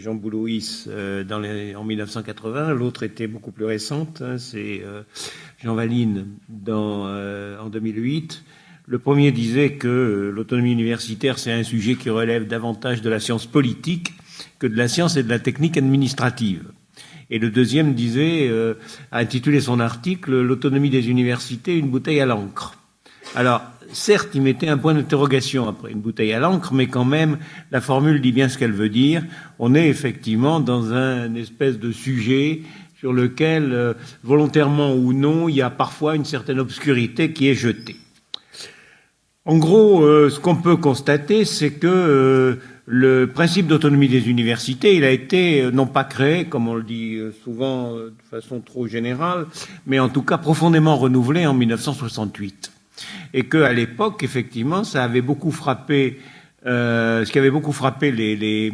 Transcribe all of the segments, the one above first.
Jean Boulouis en 1980, l'autre était beaucoup plus récente, hein, c'est Jean Valin en 2008. Le premier disait que l'autonomie universitaire, c'est un sujet qui relève davantage de la science politique que de la science et de la technique administrative. Et le deuxième disait, a intitulé son article « L'autonomie des universités, une bouteille à l'encre ». Alors, certes, il mettait un point d'interrogation après une bouteille à l'encre, mais quand même, la formule dit bien ce qu'elle veut dire. On est effectivement dans un espèce de sujet sur lequel, volontairement ou non, il y a parfois une certaine obscurité qui est jetée. En gros, ce qu'on peut constater, c'est que le principe d'autonomie des universités, il a été non pas créé, comme on le dit souvent de façon trop générale, mais en tout cas profondément renouvelé en 1968. Et qu'à l'époque, effectivement, ça avait beaucoup frappé, ce qui avait beaucoup frappé les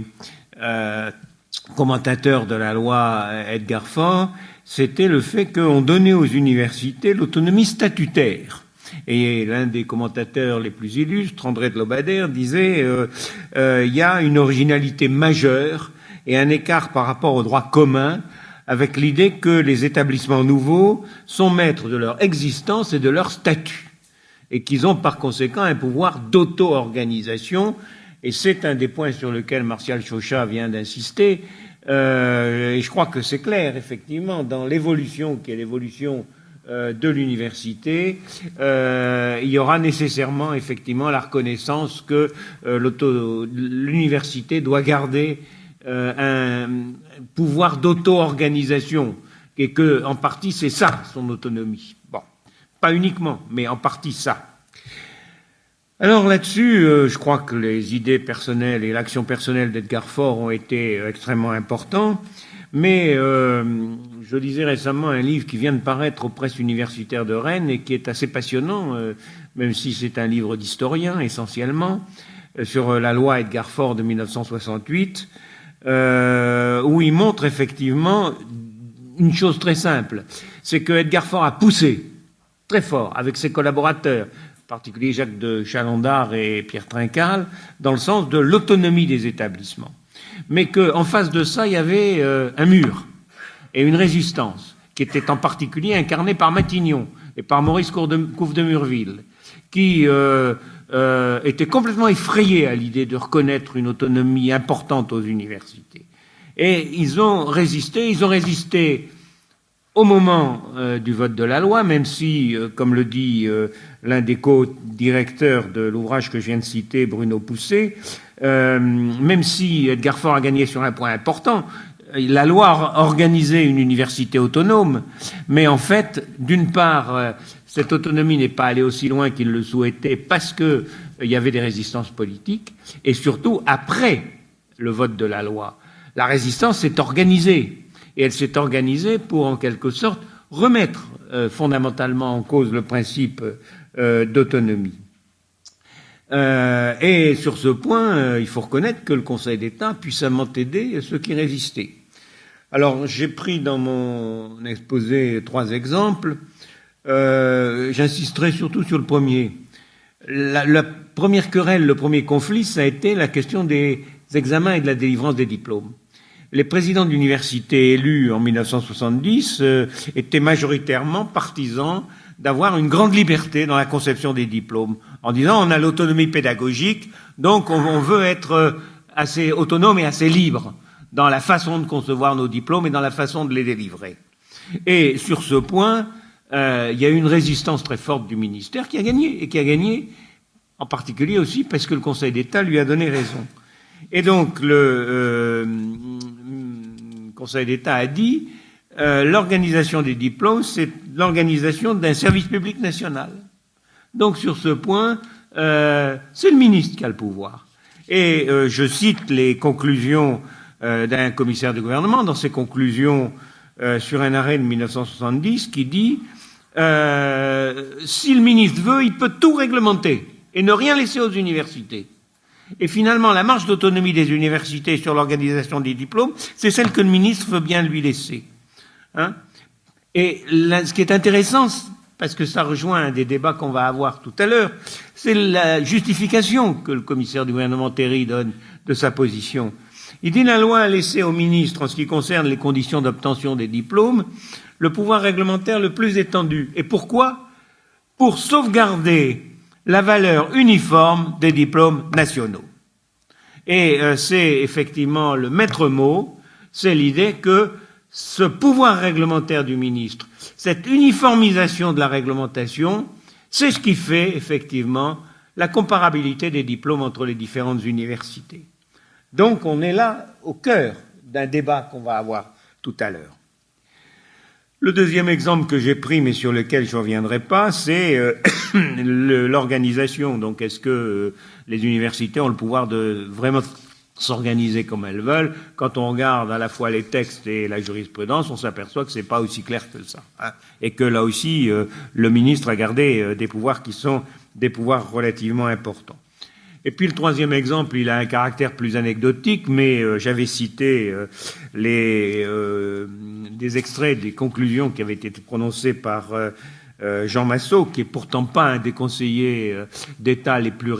commentateurs de la loi Edgar Faure, c'était le fait qu'on donnait aux universités l'autonomie statutaire. Et l'un des commentateurs les plus illustres, André de Lobadère, disait il y a une originalité majeure et un écart par rapport au droit commun avec l'idée que les établissements nouveaux sont maîtres de leur existence et de leur statut et qu'ils ont par conséquent un pouvoir d'auto-organisation. Et c'est un des points sur lequel Martial Chauchat vient d'insister. Et je crois que c'est clair, effectivement, dans l'évolution qui est l'évolution de l'université, il y aura nécessairement effectivement la reconnaissance que l'université doit garder un pouvoir d'auto-organisation et que, en partie, c'est ça son autonomie. Bon, pas uniquement, mais en partie ça. Alors là-dessus, je crois que les idées personnelles et l'action personnelle d'Edgar Faure ont été extrêmement importants. Mais je lisais récemment un livre qui vient de paraître aux presses universitaires de Rennes et qui est assez passionnant, même si c'est un livre d'historien essentiellement, sur la loi Edgar Faure de 1968, où il montre effectivement une chose très simple, c'est que Edgar Faure a poussé très fort avec ses collaborateurs, en particulier Jacques de Chalandard et Pierre Trinqual, dans le sens de l'autonomie des établissements. Mais qu'en face de ça, il y avait un mur et une résistance qui était en particulier incarnée par Matignon et par Maurice Couve de Murville, qui étaient complètement effrayés à l'idée de reconnaître une autonomie importante aux universités. Et ils ont résisté au moment du vote de la loi, même si, comme le dit l'un des co-directeurs de l'ouvrage que je viens de citer, Bruno Pousset, même si Edgar Faure a gagné sur un point important, la loi organisait une université autonome, mais en fait, d'une part, cette autonomie n'est pas allée aussi loin qu'il le souhaitait parce qu'il y avait des résistances politiques, et surtout, après le vote de la loi, la résistance s'est organisée. Et elle s'est organisée pour, en quelque sorte, remettre fondamentalement en cause le principe d'autonomie. Et sur ce point, il faut reconnaître que le Conseil d'État a puissamment aidé ceux qui résistaient. Alors, j'ai pris dans mon exposé 3 exemples. J'insisterai surtout sur le premier. La première querelle, le premier conflit, ça a été la question des examens et de la délivrance des diplômes. Les présidents d'universités élus en 1970 étaient majoritairement partisans d'avoir une grande liberté dans la conception des diplômes, en disant on a l'autonomie pédagogique, donc on veut être assez autonome et assez libre dans la façon de concevoir nos diplômes et dans la façon de les délivrer. Et sur ce point, il y a eu une résistance très forte du ministère qui a gagné en particulier aussi parce que le Conseil d'État lui a donné raison. Et donc le Conseil d'État a dit l'organisation des diplômes, c'est l'organisation d'un service public national. Donc sur ce point, c'est le ministre qui a le pouvoir. Et je cite les conclusions d'un commissaire du gouvernement dans ses conclusions sur un arrêt de 1970 qui dit si le ministre veut, il peut tout réglementer et ne rien laisser aux universités. Et finalement, la marge d'autonomie des universités sur l'organisation des diplômes, c'est celle que le ministre veut bien lui laisser. Hein ? Et là, ce qui est intéressant, parce que ça rejoint un des débats qu'on va avoir tout à l'heure, c'est la justification que le commissaire du gouvernement Terry donne de sa position. Il dit la loi a laissé au ministre, en ce qui concerne les conditions d'obtention des diplômes, le pouvoir réglementaire le plus étendu. Et pourquoi? Pour sauvegarder la valeur uniforme des diplômes nationaux. Et c'est effectivement le maître mot, c'est l'idée que ce pouvoir réglementaire du ministre, cette uniformisation de la réglementation, c'est ce qui fait effectivement la comparabilité des diplômes entre les différentes universités. Donc on est là au cœur d'un débat qu'on va avoir tout à l'heure. Le deuxième exemple que j'ai pris, mais sur lequel je ne reviendrai pas, c'est l'organisation. Donc est-ce que les universités ont le pouvoir de vraiment s'organiser comme elles veulent? Quand on regarde à la fois les textes et la jurisprudence, on s'aperçoit que c'est pas aussi clair que ça. Hein, et que là aussi, le ministre a gardé des pouvoirs qui sont des pouvoirs relativement importants. Et puis le troisième exemple, il a un caractère plus anecdotique, mais j'avais cité des extraits des conclusions qui avaient été prononcées par Jean Massot, qui est pourtant pas un des conseillers d'État les plus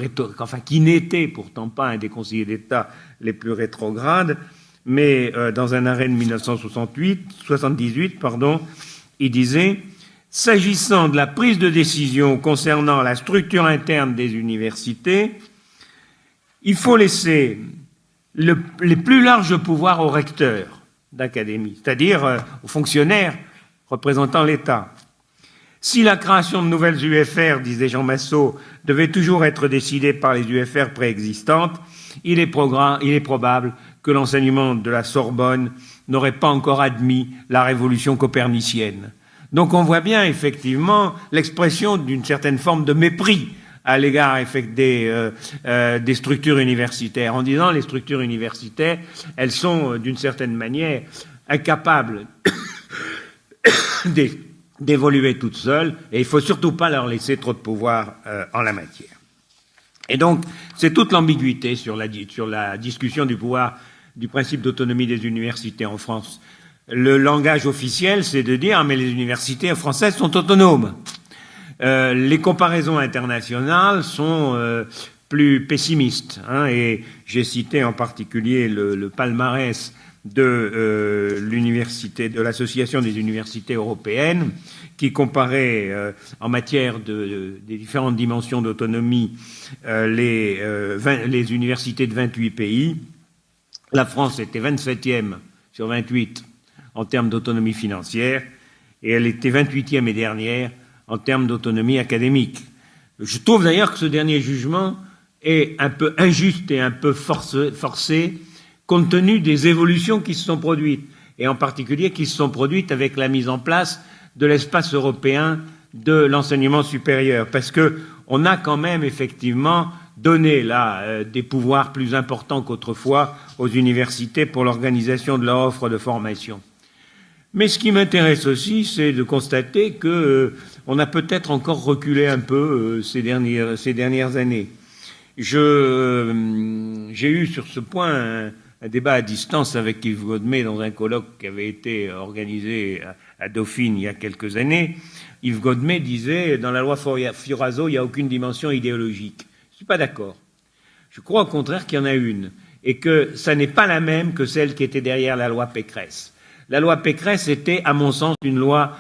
qui n'était pourtant pas un des conseillers d'État les plus rétrogrades, mais dans un arrêt de 1978, il disait: s'agissant de la prise de décision concernant la structure interne des universités, il faut laisser les plus larges pouvoirs aux recteurs d'académie, c'est-à-dire aux fonctionnaires représentant l'État. Si la création de nouvelles UFR, disait Jean Massot, devait toujours être décidée par les UFR préexistantes, il est probable que l'enseignement de la Sorbonne n'aurait pas encore admis la révolution copernicienne. Donc on voit bien effectivement l'expression d'une certaine forme de mépris à l'égard des structures universitaires, en disant les structures universitaires, elles sont d'une certaine manière incapables d'évoluer toutes seules, et il ne faut surtout pas leur laisser trop de pouvoir en la matière. Et donc, c'est toute l'ambiguïté sur la discussion du pouvoir, du principe d'autonomie des universités en France. Le langage officiel, c'est de dire « mais les universités françaises sont autonomes ». Les comparaisons internationales sont plus pessimistes, hein, et j'ai cité en particulier le palmarès de l'Association des universités européennes, qui comparait en matière des différentes dimensions d'autonomie les universités de 28 pays. La France était 27e sur 28 en termes d'autonomie financière, et elle était 28e et dernière en termes d'autonomie académique. Je trouve d'ailleurs que ce dernier jugement est un peu injuste et un peu forcé compte tenu des évolutions qui se sont produites, et en particulier qui se sont produites avec la mise en place de l'espace européen de l'enseignement supérieur, parce qu'on a quand même effectivement donné là des pouvoirs plus importants qu'autrefois aux universités pour l'organisation de leur offre de formation. Mais ce qui m'intéresse aussi, c'est de constater qu'on a peut-être encore reculé un peu ces dernières années. J'ai eu sur ce point un débat à distance avec Yves Godmet dans un colloque qui avait été organisé à Dauphine il y a quelques années. Yves Godmet disait, dans la loi Fioraso, il n'y a aucune dimension idéologique. Je ne suis pas d'accord. Je crois au contraire qu'il y en a une, et que ça n'est pas la même que celle qui était derrière la loi Pécresse. La loi Pécresse était, à mon sens, une loi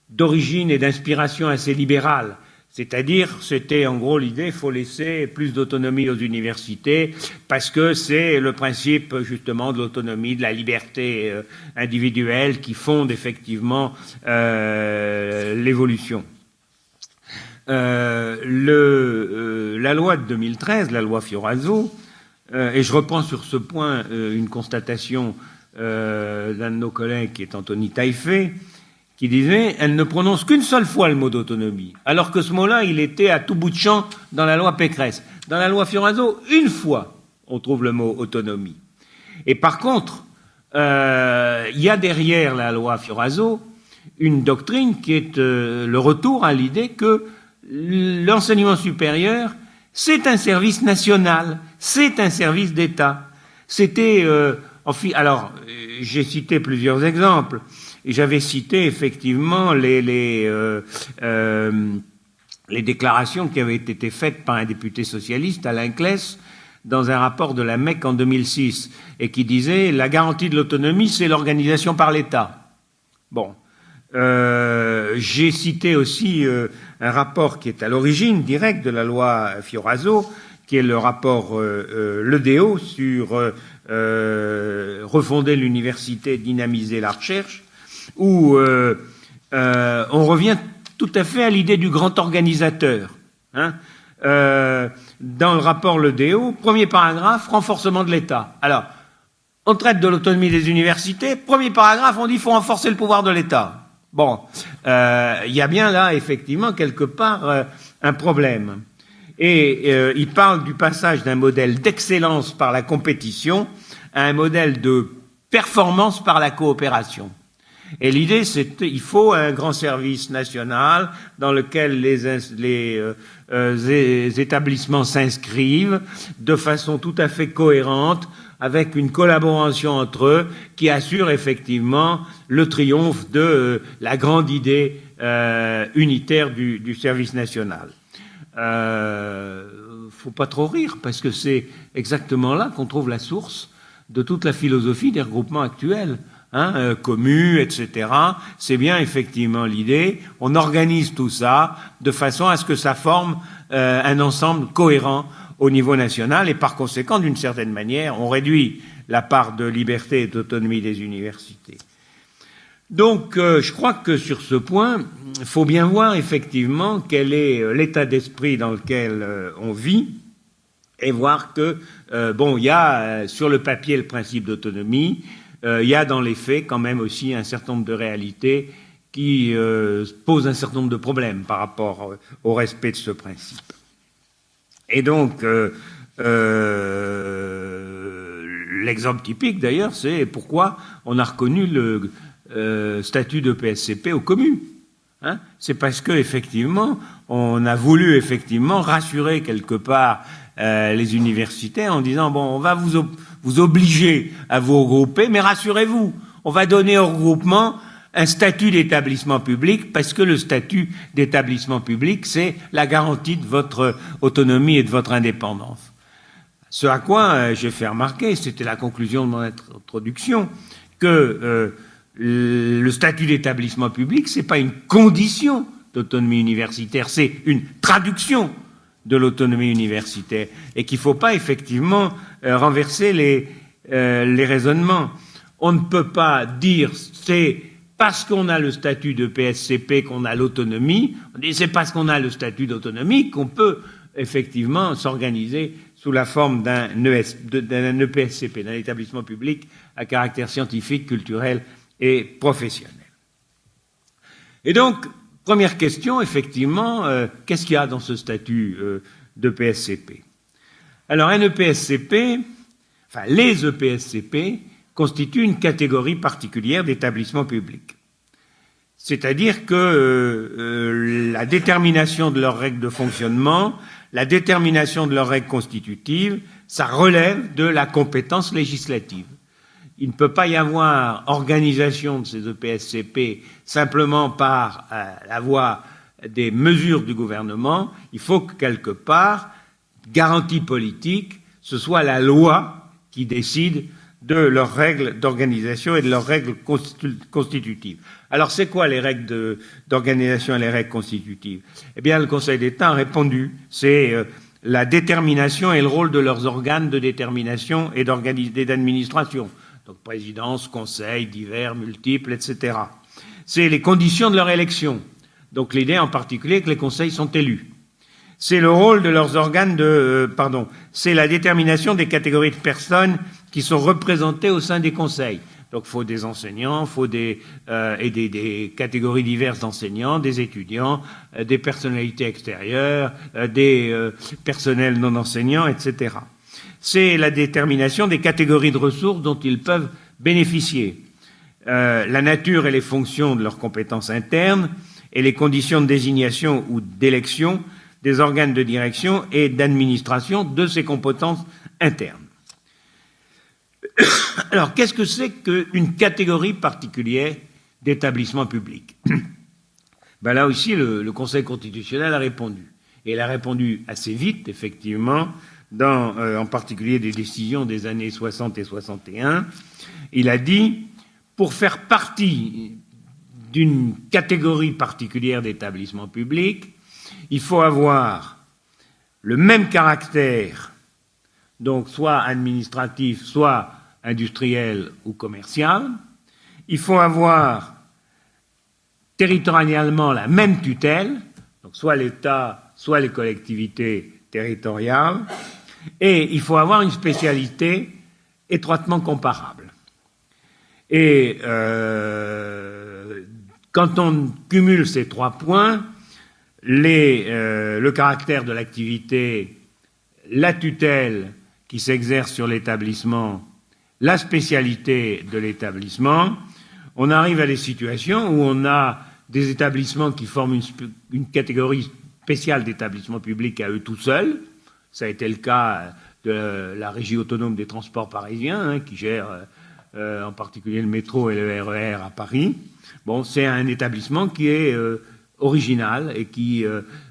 d'origine et d'inspiration assez libérale. C'est-à-dire, c'était en gros l'idée, il faut laisser plus d'autonomie aux universités, parce que c'est le principe justement de l'autonomie, de la liberté individuelle qui fonde effectivement l'évolution. La loi de 2013, la loi Fioraso, et je reprends sur ce point une constatation d'un de nos collègues qui est Anthony Taillefer, qui disait « elle ne prononce qu'une seule fois le mot d'autonomie », alors que ce mot-là, il était à tout bout de champ dans la loi Pécresse. Dans la loi Fioraso, une fois, on trouve le mot autonomie. Et par contre, il y a derrière la loi Fioraso une doctrine qui est le retour à l'idée que l'enseignement supérieur, c'est un service national, c'est un service d'État. C'était... alors, j'ai cité plusieurs exemples. Et j'avais cité effectivement les déclarations qui avaient été faites par un député socialiste, Alain Claes, dans un rapport de la MEC en 2006 et qui disait la garantie de l'autonomie, c'est l'organisation par l'État. Bon. J'ai cité aussi un rapport qui est à l'origine directe de la loi Fioraso, qui est le rapport Ledéo sur refonder l'université, dynamiser la recherche, où on revient tout à fait à l'idée du grand organisateur. Hein. Dans le rapport Ledéo, premier paragraphe, renforcement de l'État. Alors, on traite de l'autonomie des universités, premier paragraphe, on dit qu'il faut renforcer le pouvoir de l'État. Bon, il y a bien là, effectivement, quelque part, un problème. Et il parle du passage d'un modèle d'excellence par la compétition à un modèle de performance par la coopération. Et l'idée, c'est qu'il faut un grand service national dans lequel les établissements s'inscrivent de façon tout à fait cohérente, avec une collaboration entre eux qui assure effectivement le triomphe de la grande idée unitaire du service national. Faut pas trop rire, parce que c'est exactement là qu'on trouve la source de toute la philosophie des regroupements actuels. Hein, communes, etc. C'est bien effectivement l'idée. On organise tout ça de façon à ce que ça forme un ensemble cohérent au niveau national et par conséquent, d'une certaine manière, on réduit la part de liberté et d'autonomie des universités. Donc, je crois que sur ce point, il faut bien voir effectivement quel est l'état d'esprit dans lequel on vit et voir que, bon, il y a sur le papier le principe d'autonomie. Il y a dans les faits quand même aussi un certain nombre de réalités qui posent un certain nombre de problèmes par rapport au respect de ce principe. Et donc, l'exemple typique d'ailleurs, c'est pourquoi on a reconnu le statut de PSCP aux communes. Hein, c'est parce que effectivement, on a voulu effectivement rassurer quelque part les universités en disant bon, on va vous obliger à vous regrouper, mais rassurez-vous, on va donner au regroupement un statut d'établissement public parce que le statut d'établissement public, c'est la garantie de votre autonomie et de votre indépendance. Ce à quoi j'ai fait remarquer, c'était la conclusion de mon introduction, que le statut d'établissement public, c'est pas une condition d'autonomie universitaire, c'est une traduction de l'autonomie universitaire et qu'il ne faut pas effectivement renverser les raisonnements. On ne peut pas dire c'est parce qu'on a le statut de PSCP qu'on a l'autonomie, on dit c'est parce qu'on a le statut d'autonomie qu'on peut effectivement s'organiser sous la forme d'un EPSCP, d'un établissement public à caractère scientifique, culturel et professionnel. Et donc, première question, effectivement, qu'est-ce qu'il y a dans ce statut de PSCP? Alors, un EPSCP, enfin, les EPSCP constituent une catégorie particulière d'établissements publics. C'est-à-dire que la détermination de leurs règles de fonctionnement, la détermination de leurs règles constitutives, ça relève de la compétence législative. Il ne peut pas y avoir organisation de ces EPSCP simplement par la voie des mesures du gouvernement. Il faut que quelque part, garantie politique, ce soit la loi qui décide de leurs règles d'organisation et de leurs règles constitutives. Alors, c'est quoi les règles d'organisation et les règles constitutives? Eh bien, le Conseil d'État a répondu. C'est la détermination et le rôle de leurs organes de détermination et d'administration. Donc, présidence, conseil, divers, multiples, etc. C'est les conditions de leur élection. Donc, l'idée en particulier que les conseils sont élus. C'est le rôle de leurs organes c'est la détermination des catégories de personnes qui sont représentées au sein des conseils. Donc, il faut des enseignants, il faut des catégories diverses d'enseignants, des étudiants, des personnalités extérieures, des personnels non enseignants, etc. C'est la détermination des catégories de ressources dont ils peuvent bénéficier, la nature et les fonctions de leurs compétences internes et les conditions de désignation ou d'élection des organes de direction et d'administration de ces compétences internes. Alors, qu'est-ce que c'est qu'une catégorie particulière d'établissement public? Ben là aussi, le Conseil constitutionnel a répondu. Et il a répondu assez vite, effectivement, en particulier des décisions des années 60 et 61. Il a dit, pour faire partie d'une catégorie particulière d'établissements publics, il faut avoir le même caractère, donc soit administratif, soit industriel ou commercial. Il faut avoir territorialement la même tutelle, donc soit l'État, soit les collectivités territoriales, et il faut avoir une spécialité étroitement comparable. Et quand on cumule ces 3 points, le caractère de l'activité, la tutelle qui s'exerce sur l'établissement, la spécialité de l'établissement, on arrive à des situations où on a des établissements qui forment une catégorie spéciale d'établissements publics à eux tout seuls. Ça a été le cas de la Régie autonome des transports parisiens, qui gère en particulier le métro et le RER à Paris. Bon, c'est un établissement qui est original et qui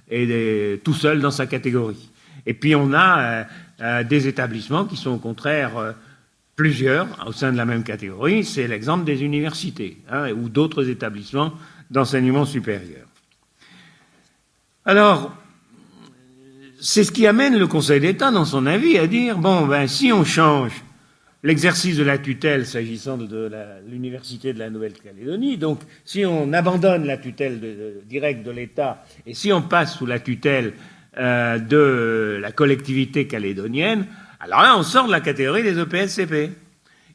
est tout seul dans sa catégorie. Et puis on a des établissements qui sont au contraire plusieurs au sein de la même catégorie. C'est l'exemple des universités ou d'autres établissements d'enseignement supérieur. Alors, c'est ce qui amène le Conseil d'État dans son avis à dire, si on change l'exercice de la tutelle s'agissant de l'université de la Nouvelle-Calédonie, donc si on abandonne la tutelle directe de l'État et si on passe sous la tutelle de la collectivité calédonienne, alors là on sort de la catégorie des EPSCP.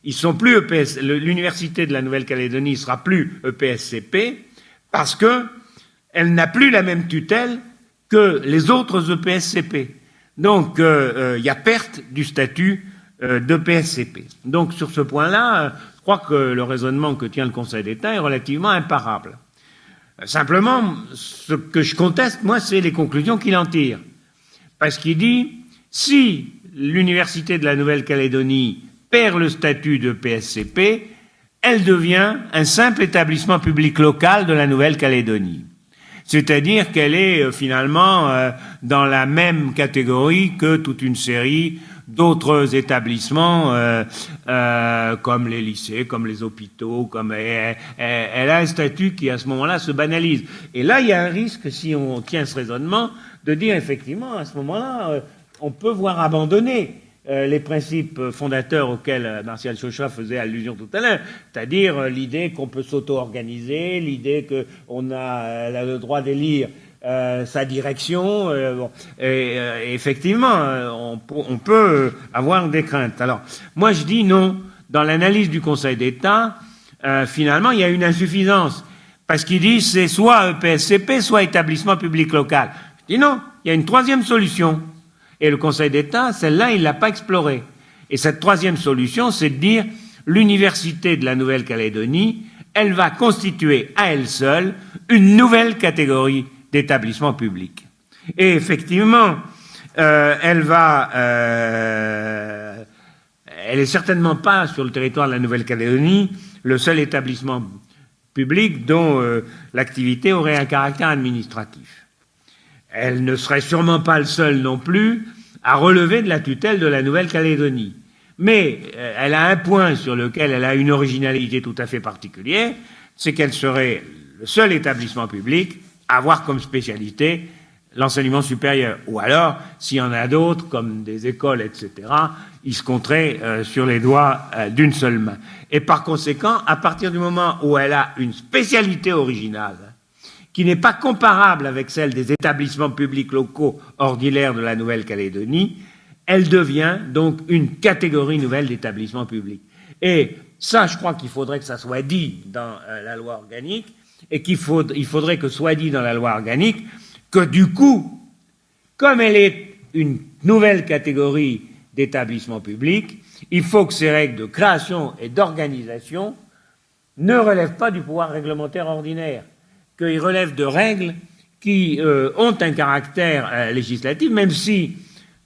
Ils sont plus l'université de la Nouvelle-Calédonie ne sera plus EPSCP parce que elle n'a plus la même tutelle que les autres EPSCP. Donc il y a perte du statut de PSCP. Donc sur ce point-là, je crois que le raisonnement que tient le Conseil d'État est relativement imparable. Simplement, ce que je conteste, moi, c'est les conclusions qu'il en tire. Parce qu'il dit, si l'Université de la Nouvelle-Calédonie perd le statut de PSCP, elle devient un simple établissement public local de la Nouvelle-Calédonie. C'est-à-dire qu'elle est finalement dans la même catégorie que toute une série d'autres établissements comme les lycées, comme les hôpitaux, elle a un statut qui à ce moment-là se banalise. Et là, il y a un risque, si on tient ce raisonnement, de dire effectivement à ce moment-là, on peut voir abandonner les principes fondateurs auxquels Martial Chauchat faisait allusion tout à l'heure, c'est-à-dire l'idée qu'on peut s'auto-organiser, l'idée qu'on a le droit d'élire sa direction, et effectivement, on peut avoir des craintes. Alors, moi je dis non. Dans l'analyse du Conseil d'État, finalement, il y a une insuffisance, parce qu'il dit c'est soit EPSCP, soit établissement public local. Je dis non, il y a une troisième solution. Et le Conseil d'État, celle-là, il ne l'a pas explorée. Et cette troisième solution, c'est de dire l'Université de la Nouvelle-Calédonie, elle va constituer à elle seule une nouvelle catégorie d'établissement public. Et effectivement, elle est certainement pas sur le territoire de la Nouvelle-Calédonie le seul établissement public dont l'activité aurait un caractère administratif. Elle ne serait sûrement pas le seul non plus à relever de la tutelle de la Nouvelle-Calédonie. Mais elle a un point sur lequel elle a une originalité tout à fait particulière, c'est qu'elle serait le seul établissement public à avoir comme spécialité l'enseignement supérieur. Ou alors, s'il y en a d'autres, comme des écoles, etc., ils se compteraient sur les doigts d'une seule main. Et par conséquent, à partir du moment où elle a une spécialité originale, qui n'est pas comparable avec celle des établissements publics locaux ordinaires de la Nouvelle-Calédonie, elle devient donc une catégorie nouvelle d'établissements publics. Et ça, je crois qu'il faudrait que ça soit dit dans la loi organique, et il faudrait que soit dit dans la loi organique que du coup, comme elle est une nouvelle catégorie d'établissements publics, il faut que ces règles de création et d'organisation ne relèvent pas du pouvoir réglementaire ordinaire, qu'ils relèvent de règles qui ont un caractère législatif, même si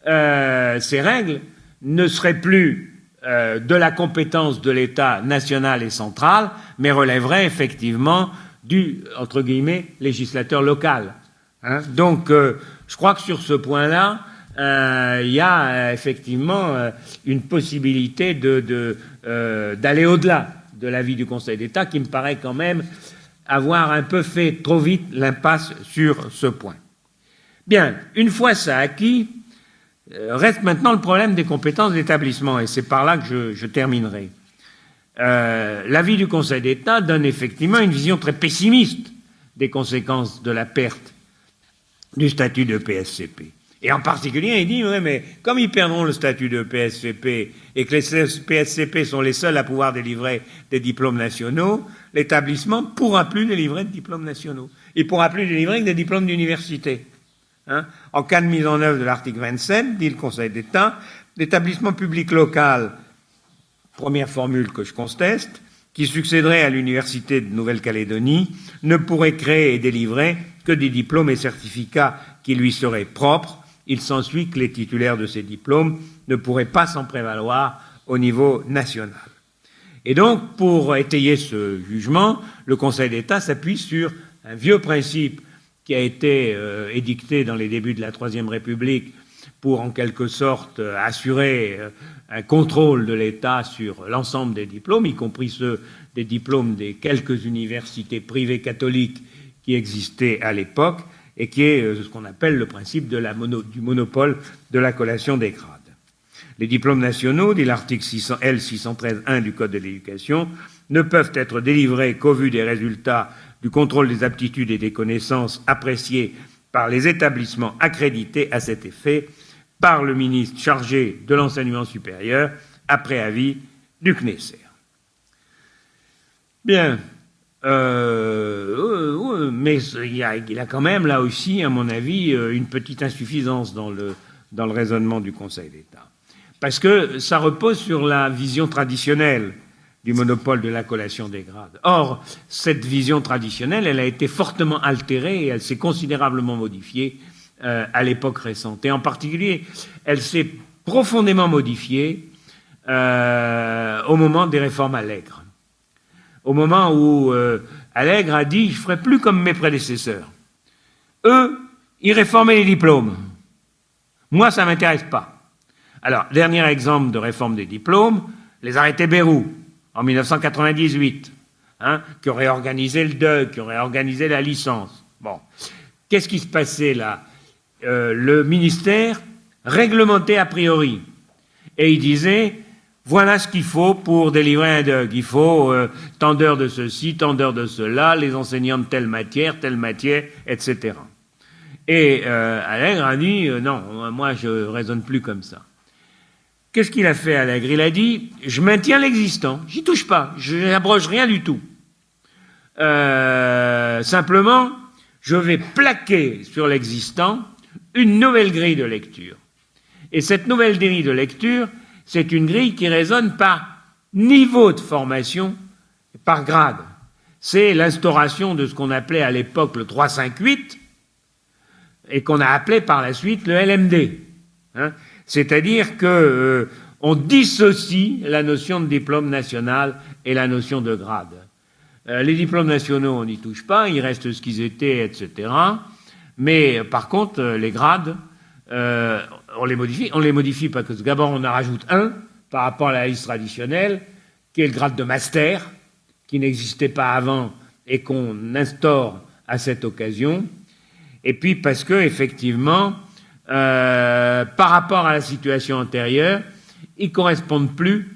ces règles ne seraient plus de la compétence de l'État national et central, mais relèveraient effectivement du, entre guillemets, législateur local. Donc, je crois que sur ce point-là, il y a effectivement une possibilité d'aller au-delà de l'avis du Conseil d'État qui me paraît quand même avoir un peu fait trop vite l'impasse sur ce point. Bien, une fois ça acquis, reste maintenant le problème des compétences d'établissement, et c'est par là que je terminerai. L'avis du Conseil d'État donne effectivement une vision très pessimiste des conséquences de la perte du statut de PSCP. Et en particulier, il dit, oui, mais comme ils perdront le statut de PSCP et que les PSCP sont les seuls à pouvoir délivrer des diplômes nationaux, l'établissement ne pourra plus délivrer de diplômes nationaux. Il ne pourra plus délivrer que des diplômes d'université. En cas de mise en œuvre de l'article 27, dit le Conseil d'État, l'établissement public local, première formule que je conteste, qui succéderait à l'Université de Nouvelle-Calédonie, ne pourrait créer et délivrer que des diplômes et certificats qui lui seraient propres. Il s'ensuit que les titulaires de ces diplômes ne pourraient pas s'en prévaloir au niveau national. Et donc, pour étayer ce jugement, le Conseil d'État s'appuie sur un vieux principe qui a été édicté dans les débuts de la Troisième République pour, en quelque sorte, assurer un contrôle de l'État sur l'ensemble des diplômes, y compris ceux des diplômes des quelques universités privées catholiques qui existaient à l'époque, et qui est ce qu'on appelle le principe du monopole de la collation des grades. Les diplômes nationaux, dit l'article L 613.1 du Code de l'éducation, ne peuvent être délivrés qu'au vu des résultats du contrôle des aptitudes et des connaissances appréciés par les établissements accrédités à cet effet par le ministre chargé de l'enseignement supérieur après avis du CNESER. Bien. Mais il y a quand même là aussi, à mon avis, une petite insuffisance dans le raisonnement du Conseil d'État. Parce que ça repose sur la vision traditionnelle du monopole de la collation des grades. Or, cette vision traditionnelle, elle a été fortement altérée et elle s'est considérablement modifiée à l'époque récente. Et en particulier, elle s'est profondément modifiée au moment des réformes Allègre. Au moment où Allègre a dit « je ne ferai plus comme mes prédécesseurs ». Eux, ils réformaient les diplômes. Moi, ça ne m'intéresse pas. Alors, dernier exemple de réforme des diplômes, les arrêtés Bérou, en 1998, qui ont réorganisé le DEUG, qui ont réorganisé la licence. Bon. Qu'est-ce qui se passait là ? Le ministère réglementait a priori. Et il disait... Voilà ce qu'il faut pour délivrer un DEUG. Il faut tant d'heures de ceci, tant d'heures de cela, les enseignants de telle matière, etc. Et Allègre a dit non, moi je raisonne plus comme ça. Qu'est-ce qu'il a fait, Allègre ? Il a dit je maintiens l'existant, j'y touche pas, je n'abroge rien du tout. Simplement, je vais plaquer sur l'existant une nouvelle grille de lecture. Et cette nouvelle grille de lecture, c'est une grille qui raisonne par niveau de formation et par grade. C'est l'instauration de ce qu'on appelait à l'époque le 3-5-8 et qu'on a appelé par la suite le LMD. C'est-à-dire que on dissocie la notion de diplôme national et la notion de grade. Les diplômes nationaux, on n'y touche pas, ils restent ce qu'ils étaient, etc. Mais par contre, les grades... on les modifie parce que d'abord on en rajoute un par rapport à la liste traditionnelle, qui est le grade de master, qui n'existait pas avant et qu'on instaure à cette occasion. Et puis parce que, effectivement, par rapport à la situation antérieure, ils ne correspondent plus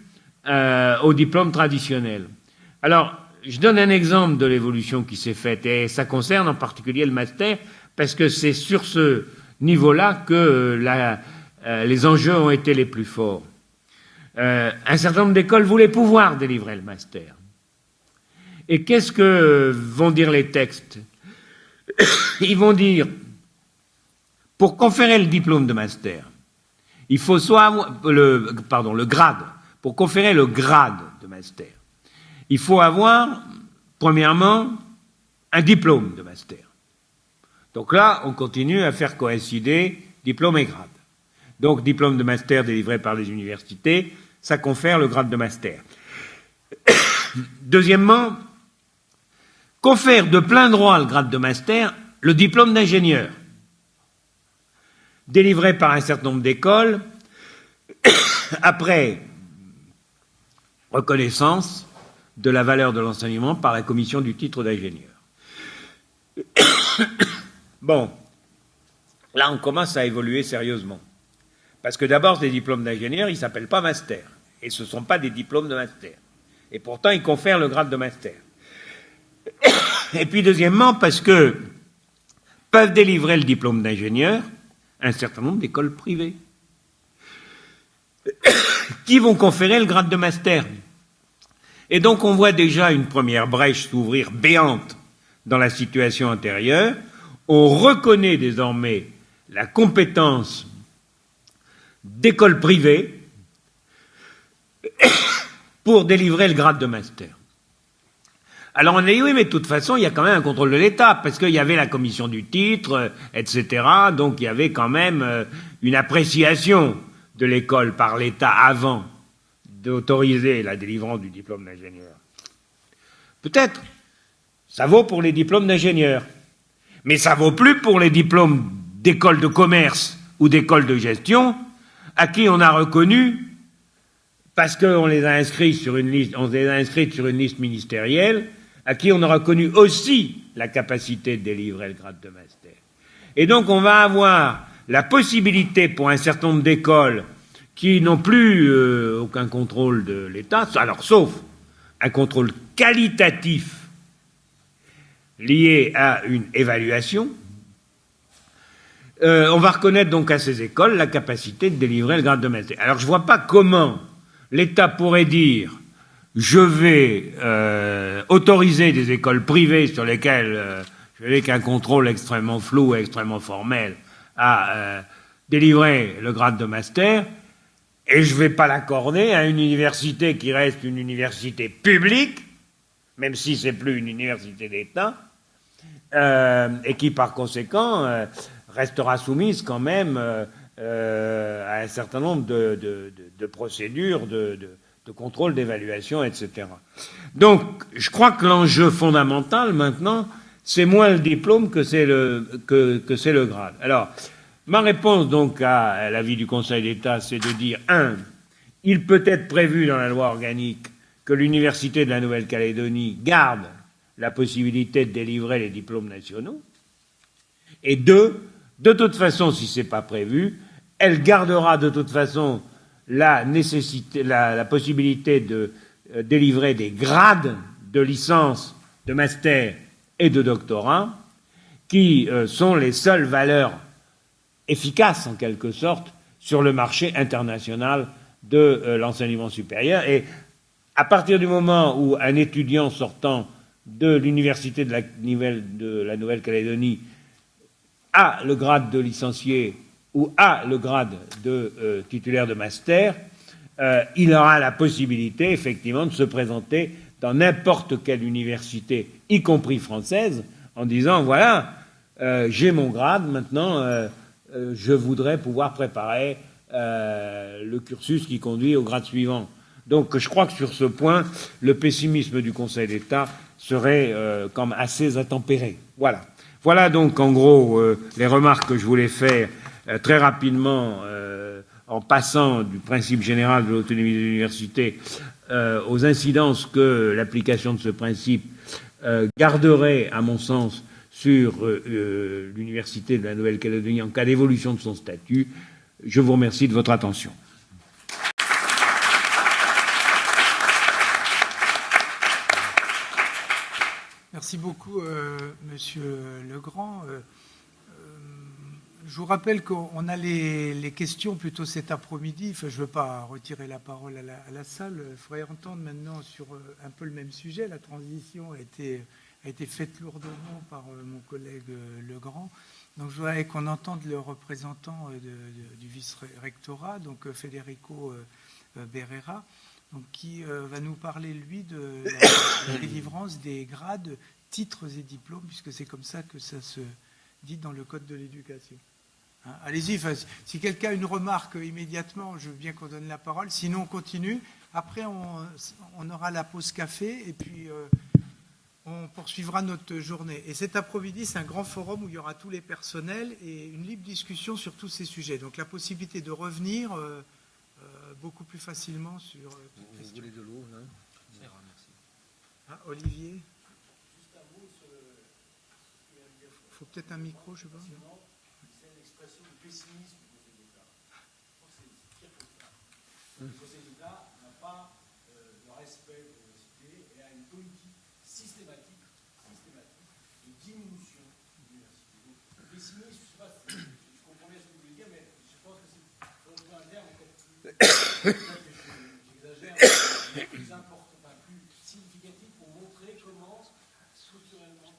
au diplôme traditionnel. Alors, je donne un exemple de l'évolution qui s'est faite, et ça concerne en particulier le master, parce que c'est sur ce niveau-là que les enjeux ont été les plus forts. Un certain nombre d'écoles voulaient pouvoir délivrer le master. Et qu'est-ce que vont dire les textes ? Ils vont dire, pour conférer le diplôme de master, il faut soit avoir le grade, pour conférer le grade de master, il faut avoir, premièrement, un diplôme de master. Donc là, on continue à faire coïncider diplôme et grade. Donc, diplôme de master délivré par les universités, ça confère le grade de master. Deuxièmement, confère de plein droit le grade de master le diplôme d'ingénieur. délivrés par un certain nombre d'écoles, après reconnaissance de la valeur de l'enseignement par la commission du titre d'ingénieur. Bon, là on commence à évoluer sérieusement. Parce que d'abord, ces diplômes d'ingénieur, ils ne s'appellent pas master. Et ce ne sont pas des diplômes de master. Et pourtant, ils confèrent le grade de master. Et puis deuxièmement, parce que peuvent délivrer le diplôme d'ingénieur un certain nombre d'écoles privées qui vont conférer le grade de master. Et donc on voit déjà une première brèche s'ouvrir béante dans la situation antérieure. On reconnaît désormais la compétence d'écoles privées pour délivrer le grade de master. Alors on a dit oui, mais de toute façon, il y a quand même un contrôle de l'État, parce qu'il y avait la commission du titre, etc. Donc il y avait quand même une appréciation de l'école par l'État avant d'autoriser la délivrance du diplôme d'ingénieur. Peut-être. Ça vaut pour les diplômes d'ingénieur. Mais ça vaut plus pour les diplômes d'école de commerce ou d'école de gestion, à qui on a reconnu, parce qu'on les a inscrits sur une liste, on les a inscrits sur une liste ministérielle, à qui on a reconnu aussi la capacité de délivrer le grade de master. Et donc on va avoir la possibilité pour un certain nombre d'écoles qui n'ont plus aucun contrôle de l'État, alors sauf un contrôle qualitatif lié à une évaluation, on va reconnaître donc à ces écoles la capacité de délivrer le grade de master. Alors je ne vois pas comment l'État pourrait dire je vais autoriser des écoles privées sur lesquelles je n'ai qu'un contrôle extrêmement flou et extrêmement formel à délivrer le grade de master, et je ne vais pas l'accorder à une université qui reste une université publique, même si ce n'est plus une université d'État, et qui par conséquent restera soumise quand même à un certain nombre de procédures de contrôle, d'évaluation, etc. Donc, je crois que l'enjeu fondamental maintenant, c'est moins le diplôme que c'est le grade. Alors, ma réponse donc à l'avis du Conseil d'État, c'est de dire, il peut être prévu dans la loi organique que l'Université de la Nouvelle-Calédonie garde la possibilité de délivrer les diplômes nationaux, et de toute façon, si ce n'est pas prévu, elle gardera de toute façon la possibilité de délivrer des grades de licence, de master et de doctorat, qui sont les seules valeurs efficaces, en quelque sorte, sur le marché international de l'enseignement supérieur. Et à partir du moment où un étudiant sortant de l'Université de la Nouvelle-Calédonie a le grade de licencié ou a le grade de titulaire de master, il aura la possibilité, effectivement, de se présenter dans n'importe quelle université, y compris française, en disant, voilà, j'ai mon grade, maintenant, je voudrais pouvoir préparer le cursus qui conduit au grade suivant. Donc je crois que sur ce point, le pessimisme du Conseil d'État serait comme assez intempéré. Voilà. Voilà donc en gros les remarques que je voulais faire très rapidement en passant du principe général de l'autonomie des universités aux incidences que l'application de ce principe garderait, à mon sens, sur l'Université de la Nouvelle-Calédonie en cas d'évolution de son statut. Je vous remercie de votre attention. Merci beaucoup, Monsieur Legrand. Je vous rappelle qu'on a les questions plutôt cet après-midi. Enfin, je ne veux pas retirer la parole à la salle. Il faudrait entendre maintenant sur un peu le même sujet. La transition a été faite lourdement par mon collègue Legrand. Donc, je voudrais qu'on entende le représentant du vice-rectorat, donc Federico Berrera, donc, qui va nous parler, lui, de la délivrance des grades, titres et diplômes, puisque c'est comme ça que ça se dit dans le Code de l'éducation. Hein, allez-y, si quelqu'un a une remarque immédiatement, je veux bien qu'on donne la parole. Sinon, on continue. Après, on aura la pause café, et puis on poursuivra notre journée. Et cet après-midi, c'est un grand forum où il y aura tous les personnels et une libre discussion sur tous ces sujets. Donc la possibilité de revenir beaucoup plus facilement sur toutes les questions. Vous voulez de l'eau, hein? Merci. Ah, Olivier? Juste un mot sur il faut peut-être un micro, je sais pas. C'est l'expression du pessimisme du Conseil d'État. Je crois que c'est pire que ça. Le Conseil d'État n'a pas le respect de l'université et a une politique systématique de diminution de l'université. Donc, le pessimisme, je ne sais pas si je comprends bien ce que vous voulez dire, mais je pense que c'est pour un terme encore plus, peut-être que j'exagère, mais plus important, enfin, plus significatif pour montrer comment structurellement.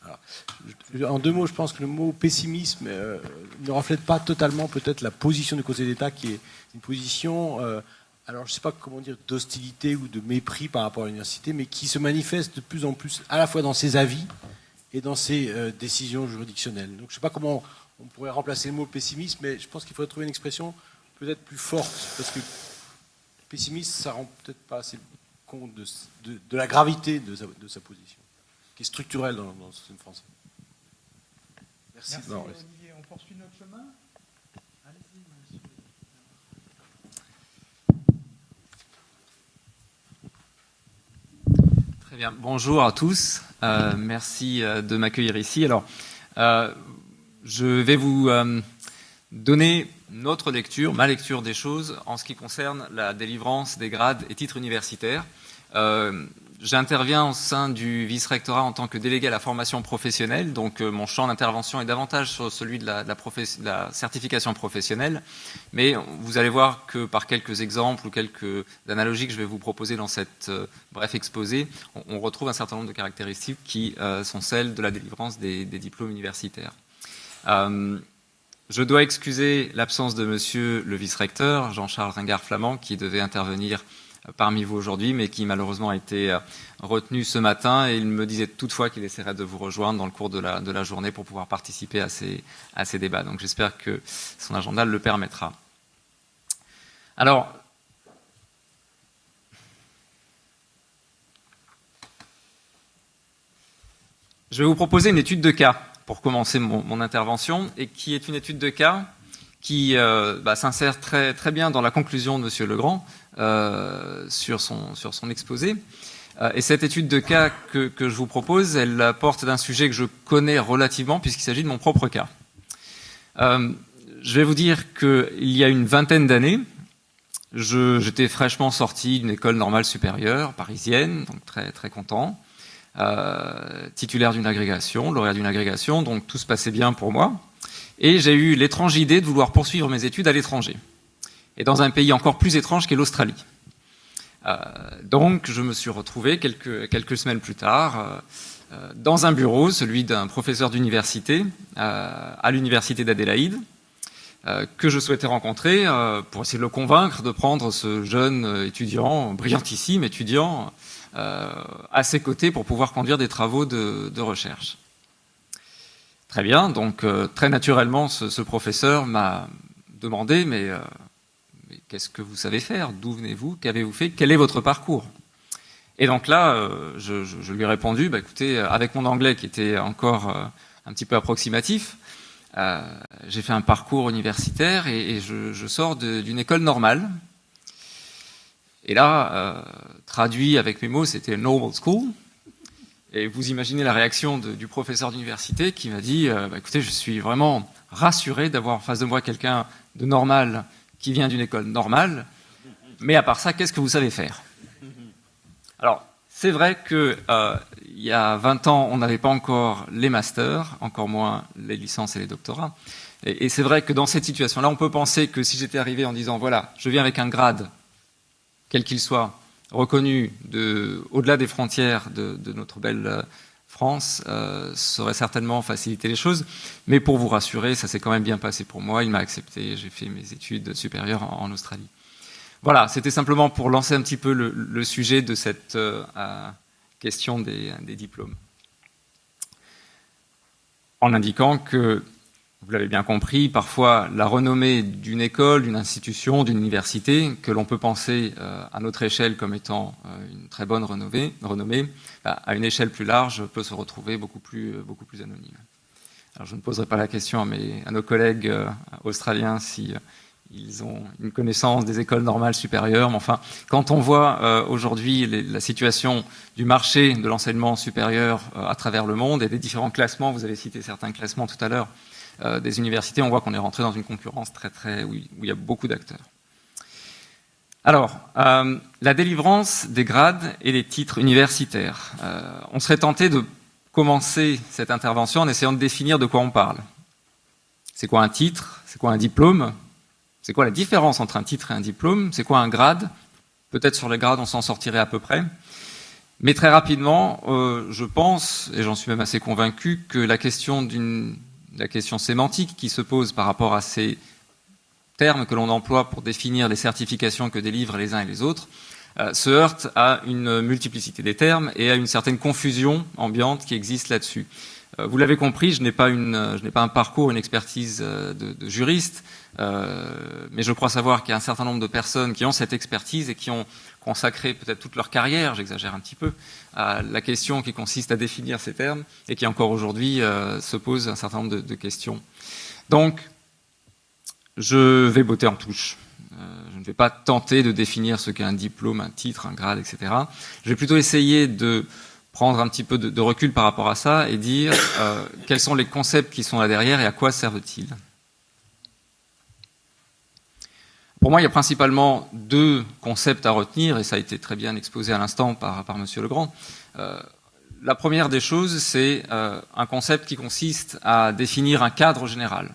Alors, en deux mots, je pense que le mot pessimisme ne reflète pas totalement peut-être la position du Conseil d'État, qui est une position, alors je ne sais pas comment dire, d'hostilité ou de mépris par rapport à l'université, mais qui se manifeste de plus en plus à la fois dans ses avis et dans ses décisions juridictionnelles. Donc je ne sais pas comment on pourrait remplacer le mot pessimisme, mais je pense qu'il faudrait trouver une expression peut-être plus forte, parce que pessimiste, ça rend peut-être pas assez compte de la gravité de sa position, qui est structurelle dans le système français. Merci Olivier. On poursuit notre chemin. Allez-y, monsieur. Très bien. Bonjour à tous. Merci de m'accueillir ici. Alors, je vais vous donner notre lecture, ma lecture des choses en ce qui concerne la délivrance des grades et titres universitaires. J'interviens au sein du vice-rectorat en tant que délégué à la formation professionnelle, donc mon champ d'intervention est davantage sur celui de la certification professionnelle, mais vous allez voir que par quelques exemples ou quelques analogies que je vais vous proposer dans cette bref exposé, on retrouve un certain nombre de caractéristiques qui sont celles de la délivrance des diplômes universitaires. Je dois excuser l'absence de monsieur le vice-recteur, Jean-Charles Ringard-Flamand, qui devait intervenir parmi vous aujourd'hui, mais qui malheureusement a été retenu ce matin, et il me disait toutefois qu'il essaierait de vous rejoindre dans le cours de la journée pour pouvoir participer à ces débats. Donc j'espère que son agenda le permettra. Alors, je vais vous proposer une étude de cas pour commencer mon intervention, et qui est une étude de cas qui s'insère très, très bien dans la conclusion de monsieur Legrand sur son exposé. Et cette étude de cas que je vous propose, elle porte d'un sujet que je connais relativement, puisqu'il s'agit de mon propre cas. Je vais vous dire qu'il y a une vingtaine d'années, j'étais fraîchement sorti d'une école normale supérieure parisienne, donc très, très content, titulaire d'une agrégation, lauréat d'une agrégation, donc tout se passait bien pour moi. Et j'ai eu l'étrange idée de vouloir poursuivre mes études à l'étranger, et dans un pays encore plus étrange qu'est l'Australie. Donc je me suis retrouvé quelques semaines plus tard dans un bureau, celui d'un professeur d'université à l'université d'Adélaïde, que je souhaitais rencontrer pour essayer de le convaincre de prendre ce jeune étudiant, brillantissime étudiant, à ses côtés pour pouvoir conduire des travaux de recherche. Très bien, donc très naturellement, ce professeur m'a demandé, mais qu'est-ce que vous savez faire? D'où venez-vous? Qu'avez-vous fait? Quel est votre parcours? Et donc là, je lui ai répondu, écoutez, avec mon anglais qui était encore un petit peu approximatif, j'ai fait un parcours universitaire et je sors d'une école normale. Et là, traduit avec mes mots, c'était normal school. Et vous imaginez la réaction du professeur d'université qui m'a dit, écoutez, je suis vraiment rassuré d'avoir en face de moi quelqu'un de normal qui vient d'une école normale, mais à part ça, qu'est-ce que vous savez faire? Alors, c'est vrai que il y a 20 ans, on n'avait pas encore les masters, encore moins les licences et les doctorats. Et c'est vrai que dans cette situation-là, on peut penser que si j'étais arrivé en disant, voilà, je viens avec un grade, quel qu'il soit, reconnu au-delà des frontières de notre belle France, ça aurait certainement facilité les choses. Mais pour vous rassurer, ça s'est quand même bien passé pour moi. Il m'a accepté, j'ai fait mes études supérieures en Australie. Voilà, c'était simplement pour lancer un petit peu le sujet de cette question des diplômes. En indiquant que vous l'avez bien compris, parfois la renommée d'une école, d'une institution, d'une université, que l'on peut penser à notre échelle comme étant une très bonne renommée, à une échelle plus large, peut se retrouver beaucoup plus anonyme. Alors, je ne poserai pas la question à nos collègues australiens si ils ont une connaissance des écoles normales supérieures, mais enfin, quand on voit aujourd'hui la situation du marché de l'enseignement supérieur à travers le monde et des différents classements, vous avez cité certains classements tout à l'heure, des universités, on voit qu'on est rentré dans une concurrence où il y a beaucoup d'acteurs. Alors, la délivrance des grades et des titres universitaires. On serait tenté de commencer cette intervention en essayant de définir de quoi on parle. C'est quoi un titre? C'est quoi un diplôme? C'est quoi la différence entre un titre et un diplôme? C'est quoi un grade? Peut-être sur les grades, on s'en sortirait à peu près. Mais très rapidement, je pense, et j'en suis même assez convaincu, que la question sémantique qui se pose par rapport à ces termes que l'on emploie pour définir les certifications que délivrent les uns et les autres, se heurte à une multiplicité des termes et à une certaine confusion ambiante qui existe là-dessus. Vous l'avez compris, je n'ai pas un parcours, une expertise de juriste, mais je crois savoir qu'il y a un certain nombre de personnes qui ont cette expertise et qui ont consacré peut-être toute leur carrière, j'exagère un petit peu, à la question qui consiste à définir ces termes et qui encore aujourd'hui se pose un certain nombre de questions. Donc, je vais botter en touche. Je ne vais pas tenter de définir ce qu'est un diplôme, un titre, un grade, etc. Je vais plutôt essayer de prendre un petit peu de recul par rapport à ça et dire quels sont les concepts qui sont là derrière et à quoi servent-ils. Pour moi, il y a principalement deux concepts à retenir, et ça a été très bien exposé à l'instant par Monsieur Legrand. La première des choses, c'est un concept qui consiste à définir un cadre général.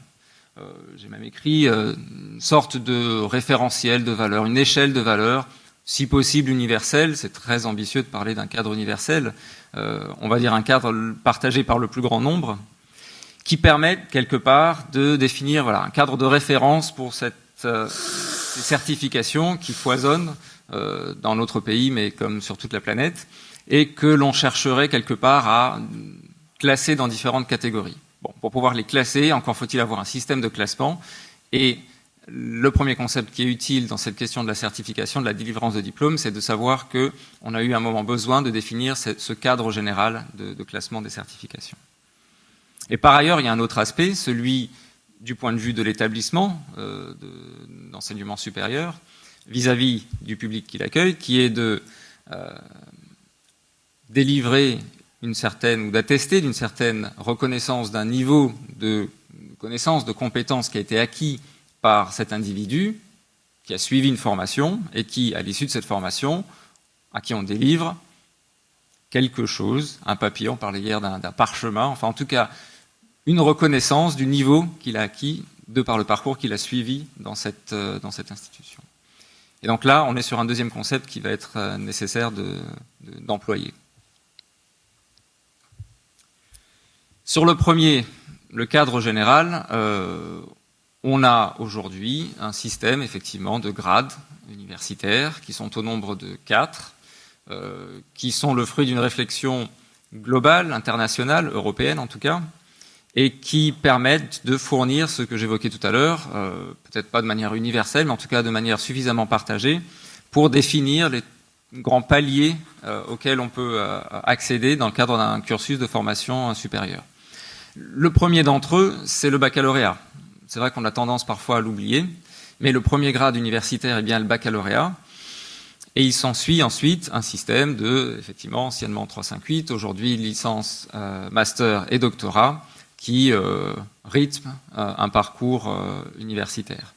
J'ai même écrit une sorte de référentiel de valeur, une échelle de valeur, si possible universelle. C'est très ambitieux de parler d'un cadre universel. On va dire un cadre partagé par le plus grand nombre, qui permet quelque part de définir un cadre de référence pour ces certifications qui foisonnent dans notre pays, mais comme sur toute la planète, et que l'on chercherait quelque part à classer dans différentes catégories. Bon, pour pouvoir les classer, encore faut-il avoir un système de classement. Et le premier concept qui est utile dans cette question de la certification, de la délivrance de diplôme, c'est de savoir qu'on a eu un moment besoin de définir ce cadre général de classement des certifications. Et par ailleurs, il y a un autre aspect, celui du point de vue de l'établissement d'enseignement supérieur, vis-à-vis du public qui l'accueille, qui est de délivrer une certaine, ou d'attester d'une certaine reconnaissance d'un niveau de connaissance, de compétence qui a été acquis par cet individu, qui a suivi une formation, et qui, à l'issue de cette formation, à qui on délivre quelque chose, un papier, on parlait hier d'un parchemin, enfin en tout cas, une reconnaissance du niveau qu'il a acquis de par le parcours qu'il a suivi dans cette institution. Et donc là, on est sur un deuxième concept qui va être nécessaire d'employer. Sur le premier, le cadre général, on a aujourd'hui un système effectivement de grades universitaires qui sont au nombre de 4, qui sont le fruit d'une réflexion globale, internationale, européenne en tout cas, et qui permettent de fournir ce que j'évoquais tout à l'heure, peut-être pas de manière universelle, mais en tout cas de manière suffisamment partagée, pour définir les grands paliers auxquels on peut accéder dans le cadre d'un cursus de formation supérieure. Le premier d'entre eux, c'est le baccalauréat. C'est vrai qu'on a tendance parfois à l'oublier, mais le premier grade universitaire est bien le baccalauréat. Et il s'ensuit ensuite un système de, effectivement, anciennement 358, aujourd'hui licence, master et doctorat, qui rythme un parcours universitaire.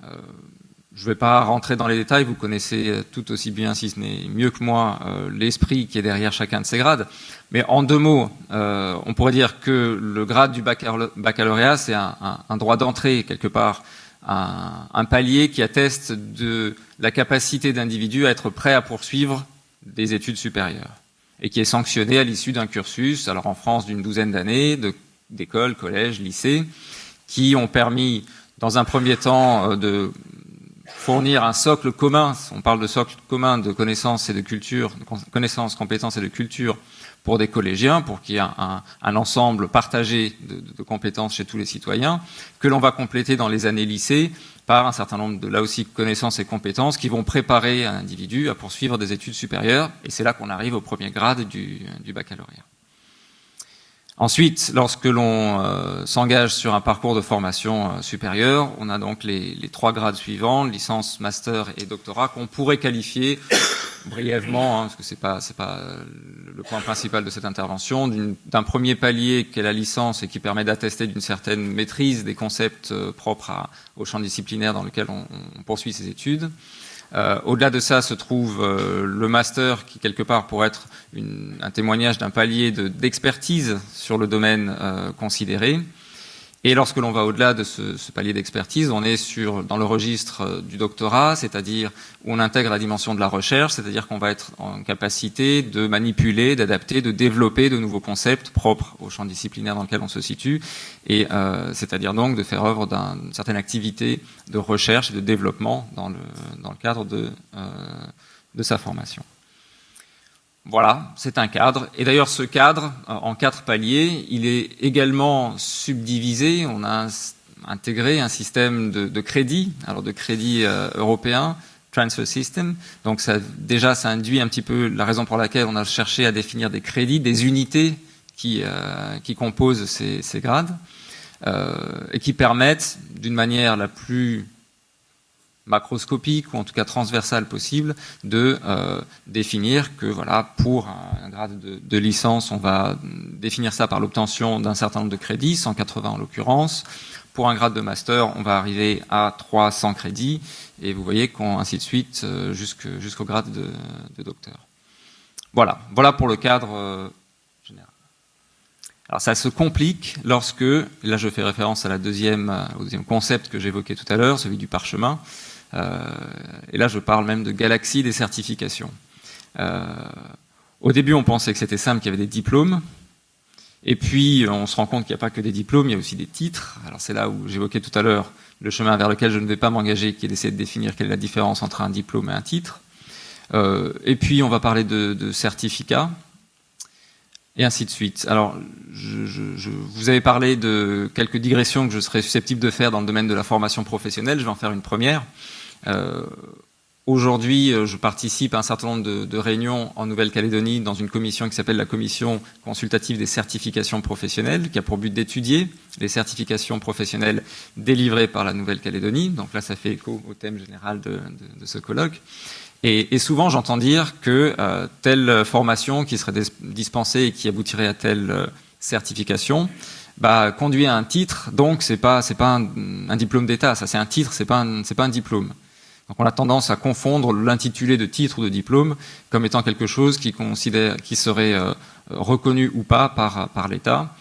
Je ne vais pas rentrer dans les détails, vous connaissez tout aussi bien, si ce n'est mieux que moi, l'esprit qui est derrière chacun de ces grades. Mais en deux mots, on pourrait dire que le grade du baccalauréat, c'est un droit d'entrée, quelque part, un palier qui atteste de la capacité d'individu à être prêt à poursuivre des études supérieures, et qui est sanctionné à l'issue d'un cursus, alors en France d'une douzaine d'années, d'écoles, collèges, lycées, qui ont permis, dans un premier temps, de fournir un socle commun, on parle de socle commun de connaissances et de culture, de connaissances, compétences et de culture, pour des collégiens, pour qu'il y ait un ensemble partagé de compétences chez tous les citoyens, que l'on va compléter dans les années lycée par un certain nombre de, là aussi, connaissances et compétences qui vont préparer un individu à poursuivre des études supérieures, et c'est là qu'on arrive au premier grade du baccalauréat. Ensuite, lorsque l'on s'engage sur un parcours de formation supérieure, on a donc les 3 grades suivants, licence, master et doctorat, qu'on pourrait qualifier brièvement, parce que c'est pas le point principal de cette intervention, d'un premier palier qui est la licence et qui permet d'attester d'une certaine maîtrise des concepts propres au champ disciplinaire dans lequel on poursuit ses études. Au-delà de ça se trouve le master qui quelque part pourrait être un témoignage d'un palier d'expertise sur le domaine considéré. Et lorsque l'on va au-delà de ce palier d'expertise, on est dans le registre du doctorat, c'est-à-dire où on intègre la dimension de la recherche, c'est-à-dire qu'on va être en capacité de manipuler, d'adapter, de développer de nouveaux concepts propres au champ disciplinaire dans lequel on se situe, et c'est-à-dire donc de faire œuvre d'une certaine activité de recherche et de développement dans le cadre de sa formation. Voilà, c'est un cadre. Et d'ailleurs, ce cadre, en 4 paliers, il est également subdivisé. On a intégré un système de crédits, alors de crédits européens, transfer system. Donc ça induit un petit peu la raison pour laquelle on a cherché à définir des crédits, des unités qui composent ces grades, et qui permettent, d'une manière la plus macroscopique ou en tout cas transversale possible, de définir que voilà, pour un grade de licence, on va définir ça par l'obtention d'un certain nombre de crédits, 180 en l'occurrence. Pour un grade de master, on va arriver à 300 crédits, et vous voyez ainsi de suite jusqu'au grade de docteur. Voilà pour le cadre général. Alors ça se complique lorsque, et là je fais référence au deuxième concept que j'évoquais tout à l'heure, celui du parchemin. Et là, je parle même de galaxie des certifications. Au début, on pensait que c'était simple, qu'il y avait des diplômes. Et puis, on se rend compte qu'il n'y a pas que des diplômes, il y a aussi des titres. Alors, c'est là où j'évoquais tout à l'heure le chemin vers lequel je ne vais pas m'engager, qui est d'essayer de définir quelle est la différence entre un diplôme et un titre. Et puis, on va parler de certificats. Et ainsi de suite. Alors, je vous avais parlé de quelques digressions que je serais susceptible de faire dans le domaine de la formation professionnelle. Je vais en faire une première. Aujourd'hui, je participe à un certain nombre de réunions en Nouvelle-Calédonie dans une commission qui s'appelle la Commission consultative des certifications professionnelles, qui a pour but d'étudier les certifications professionnelles délivrées par la Nouvelle-Calédonie. Donc là, ça fait écho au thème général de ce colloque. Et souvent, j'entends dire que telle formation qui serait dispensée et qui aboutirait à telle certification conduit à un titre, donc c'est pas un diplôme d'État, ça c'est un titre, c'est pas un diplôme. Donc on a tendance à confondre l'intitulé de titre ou de diplôme comme étant quelque chose qui serait reconnu ou pas par l'État.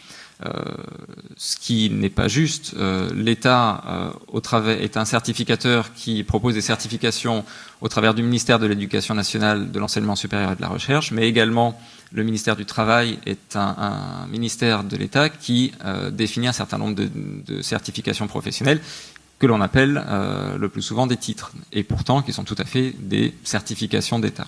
Ce qui n'est pas juste. L'État est un certificateur qui propose des certifications au travers du ministère de l'Éducation nationale, de l'enseignement supérieur et de la recherche, mais également le ministère du Travail est un ministère de l'État qui définit un certain nombre de certifications professionnelles que l'on appelle le plus souvent des titres, et pourtant qui sont tout à fait des certifications d'État.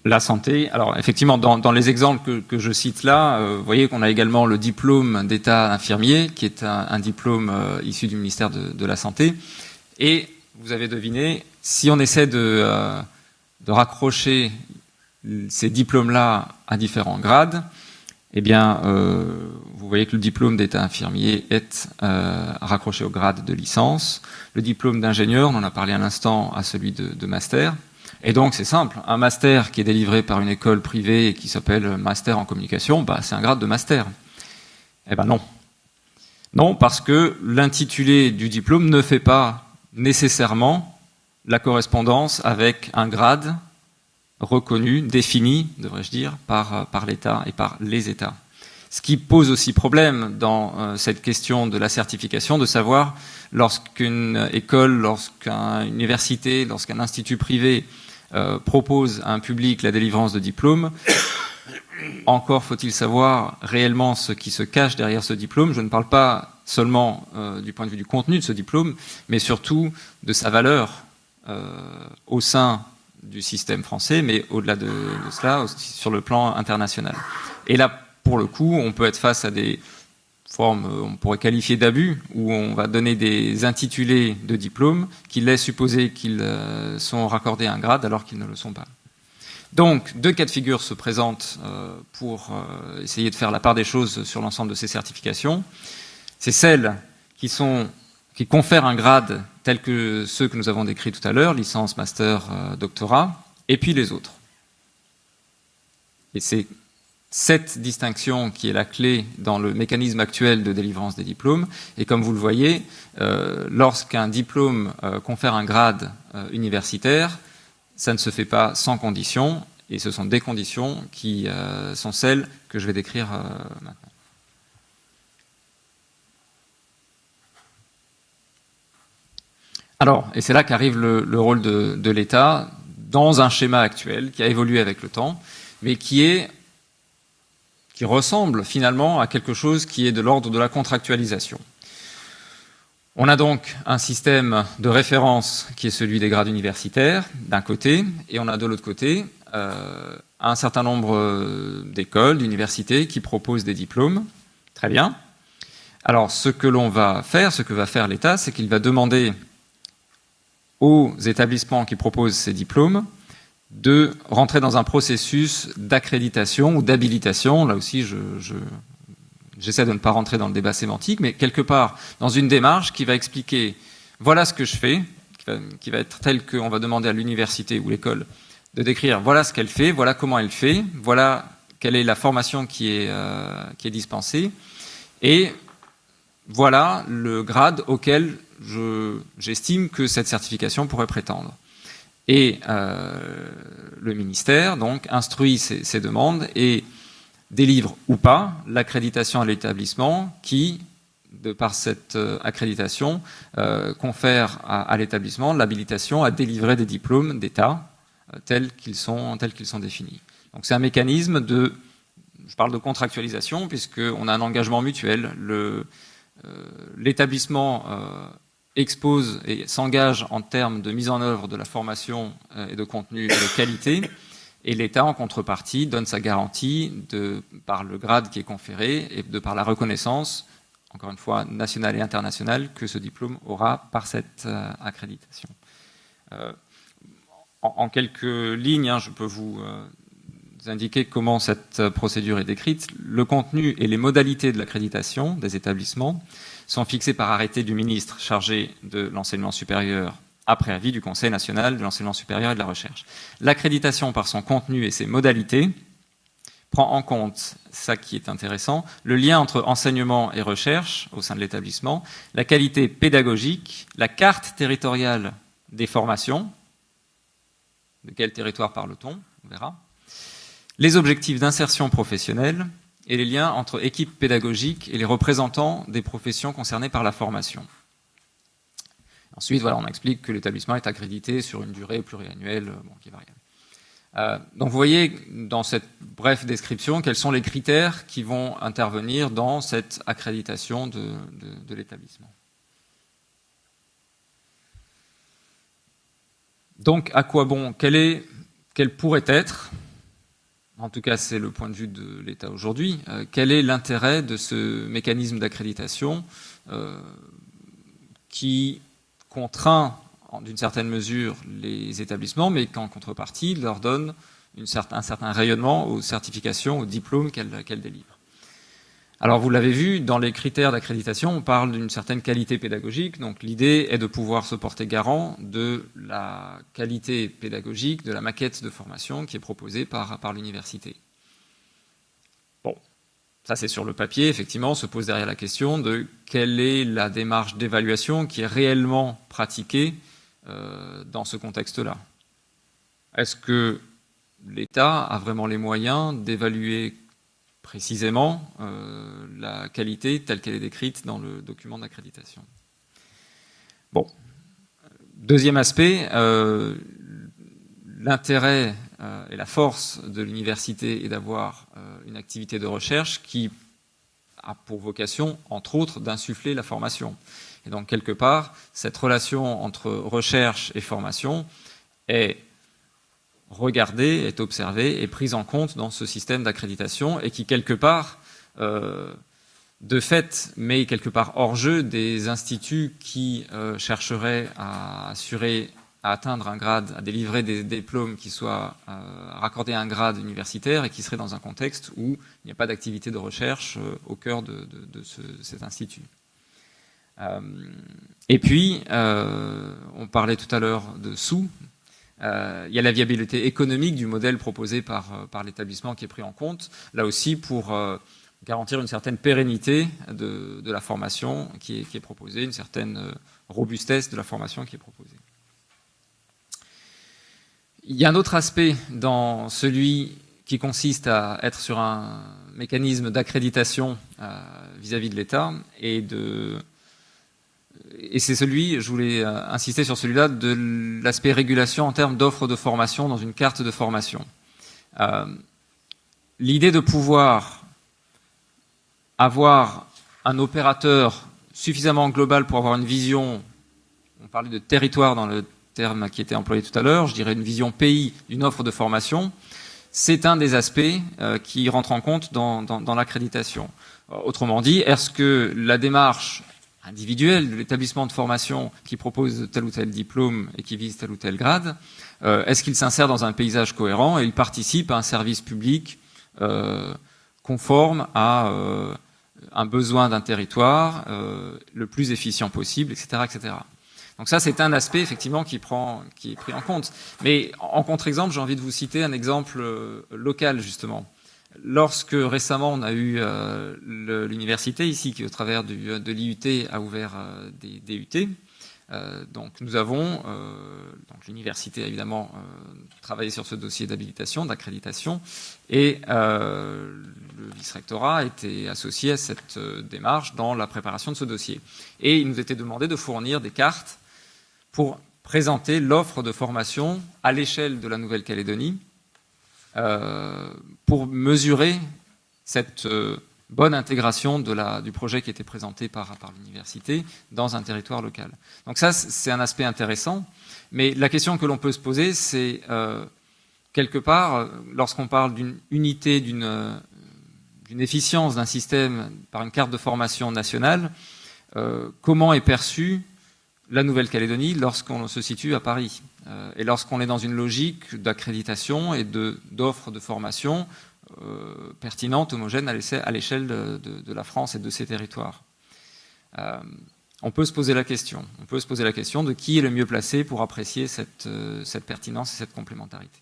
La santé, alors effectivement, dans les exemples que je cite là, vous voyez qu'on a également le diplôme d'État infirmier, qui est un diplôme issu du ministère de la Santé. Et vous avez deviné, si on essaie de raccrocher ces diplômes-là à différents grades, eh bien, vous voyez que le diplôme d'État infirmier est raccroché au grade de licence. Le diplôme d'ingénieur, on en a parlé à l'instant, à celui de master. Et donc, c'est simple. Un master qui est délivré par une école privée et qui s'appelle master en communication, c'est un grade de master. Eh ben non. Non, parce que l'intitulé du diplôme ne fait pas nécessairement la correspondance avec un grade reconnu, défini, devrais-je dire, par l'État et par les États. Ce qui pose aussi problème dans cette question de la certification, de savoir lorsqu'une école, lorsqu'une université, lorsqu'un institut privé propose à un public la délivrance de diplômes, encore faut-il savoir réellement ce qui se cache derrière ce diplôme. Je ne parle pas seulement du point de vue du contenu de ce diplôme, mais surtout de sa valeur au sein du système français, mais au-delà de cela, aussi sur le plan international. Et là, pour le coup, on peut être face à des formes, on pourrait qualifier d'abus, où on va donner des intitulés de diplômes qui laissent supposer qu'ils sont raccordés à un grade alors qu'ils ne le sont pas. Donc, deux cas de figure se présentent pour essayer de faire la part des choses sur l'ensemble de ces certifications. C'est celles qui confèrent un grade tel que ceux que nous avons décrits tout à l'heure, licence, master, doctorat, et puis les autres. Et c'est cette distinction qui est la clé dans le mécanisme actuel de délivrance des diplômes. Et comme vous le voyez, lorsqu'un diplôme confère un grade universitaire, ça ne se fait pas sans conditions, et ce sont des conditions qui sont celles que je vais décrire maintenant. Alors, et c'est là qu'arrive le rôle de l'État dans un schéma actuel qui a évolué avec le temps, mais qui ressemble finalement à quelque chose qui est de l'ordre de la contractualisation. On a donc un système de référence qui est celui des grades universitaires, d'un côté, et on a de l'autre côté un certain nombre d'écoles, d'universités qui proposent des diplômes. Très bien. Alors, ce que va faire l'État, c'est qu'il va demander aux établissements qui proposent ces diplômes de rentrer dans un processus d'accréditation ou d'habilitation. Là aussi, j'essaie de ne pas rentrer dans le débat sémantique, mais quelque part dans une démarche qui va expliquer voilà ce que je fais, qui va être telle qu'on va demander à l'université ou l'école de décrire voilà ce qu'elle fait, voilà comment elle fait, voilà quelle est la formation qui est dispensée, et voilà le grade auquel j'estime que cette certification pourrait prétendre. Et le ministère donc instruit ces demandes et délivre ou pas l'accréditation à l'établissement qui, de par cette accréditation, confère à l'établissement l'habilitation à délivrer des diplômes d'État tels qu'ils sont définis. Donc c'est un mécanisme je parle de contractualisation puisqu'on a un engagement mutuel. L'établissement expose et s'engage en termes de mise en œuvre de la formation et de contenu et de qualité, et l'État, en contrepartie, donne sa garantie par le grade qui est conféré et de par la reconnaissance, encore une fois, nationale et internationale, que ce diplôme aura par cette accréditation. En quelques lignes, je peux vous indiquer comment cette procédure est décrite. Le contenu et les modalités de l'accréditation des établissements sont fixés par arrêté du ministre chargé de l'enseignement supérieur après avis du Conseil national de l'enseignement supérieur et de la recherche. L'accréditation par son contenu et ses modalités prend en compte, ça qui est intéressant, le lien entre enseignement et recherche au sein de l'établissement, la qualité pédagogique, la carte territoriale des formations, de quel territoire parle-t-on, on verra, les objectifs d'insertion professionnelle et les liens entre équipes pédagogiques et les représentants des professions concernées par la formation. Ensuite, voilà, on explique que l'établissement est accrédité sur une durée pluriannuelle qui est variable. Donc vous voyez dans cette brève description quels sont les critères qui vont intervenir dans cette accréditation de l'établissement. Donc à quoi bon? Quel pourrait être, en tout cas c'est le point de vue de l'État aujourd'hui, quel est l'intérêt de ce mécanisme d'accréditation qui contraint d'une certaine mesure les établissements, mais qu'en contrepartie leur donne un certain rayonnement aux certifications, aux diplômes qu'elles délivrent. Alors vous l'avez vu, dans les critères d'accréditation, on parle d'une certaine qualité pédagogique, donc l'idée est de pouvoir se porter garant de la qualité pédagogique, de la maquette de formation qui est proposée par l'université. Bon, ça c'est sur le papier, effectivement, on se pose derrière la question de quelle est la démarche d'évaluation qui est réellement pratiquée dans ce contexte-là. Est-ce que l'État a vraiment les moyens d'évaluer précisément la qualité telle qu'elle est décrite dans le document d'accréditation? Bon. Deuxième aspect, l'intérêt et la force de l'université est d'avoir une activité de recherche qui a pour vocation, entre autres, d'insuffler la formation. Et donc, quelque part, cette relation entre recherche et formation est regardée, est observée, est prise en compte dans ce système d'accréditation et qui, quelque part, de fait, met quelque part hors jeu des instituts qui chercheraient à assurer, à atteindre un grade, à délivrer des diplômes qui soient raccordés à un grade universitaire et qui seraient dans un contexte où il n'y a pas d'activité de recherche au cœur de cet institut. Et puis, on parlait tout à l'heure de sous. Il y a la viabilité économique du modèle proposé par l'établissement qui est pris en compte, là aussi pour garantir une certaine pérennité de la formation qui est proposée, une certaine robustesse de la formation qui est proposée. Il y a un autre aspect dans celui qui consiste à être sur un mécanisme d'accréditation vis-à-vis de l'État et c'est celui, je voulais insister sur celui-là, de l'aspect régulation en termes d'offres de formation dans une carte de formation. L'idée de pouvoir avoir un opérateur suffisamment global pour avoir une vision, on parlait de territoire dans le terme qui était employé tout à l'heure, je dirais une vision pays d'une offre de formation, c'est un des aspects qui rentre en compte dans l'accréditation. Autrement dit, est-ce que la démarche individuelle de l'établissement de formation qui propose tel ou tel diplôme et qui vise tel ou tel grade, est-ce qu'il s'insère dans un paysage cohérent et il participe à un service public conforme à un besoin d'un territoire le plus efficient possible, etc., etc. Donc ça, c'est un aspect effectivement qui est pris en compte. Mais en contre-exemple, j'ai envie de vous citer un exemple local justement. Lorsque récemment on a eu l'université ici qui au travers de l'IUT a ouvert des DUT, donc nous avons, donc l'université a évidemment travaillé sur ce dossier d'habilitation, d'accréditation, et le vice-rectorat a été associé à cette démarche dans la préparation de ce dossier. Et il nous était demandé de fournir des cartes pour présenter l'offre de formation à l'échelle de la Nouvelle-Calédonie, pour mesurer cette bonne intégration du projet qui était présenté par l'université dans un territoire local. Donc ça, c'est un aspect intéressant, mais la question que l'on peut se poser, c'est quelque part, lorsqu'on parle d'une unité, d'une efficience d'un système par une carte de formation nationale, comment est perçue la Nouvelle-Calédonie lorsqu'on se situe à Paris et lorsqu'on est dans une logique d'accréditation et d'offres de formation pertinentes, homogènes à l'échelle de la France et de ses territoires. On peut se poser la question. On peut se poser la question de qui est le mieux placé pour apprécier cette pertinence et cette complémentarité.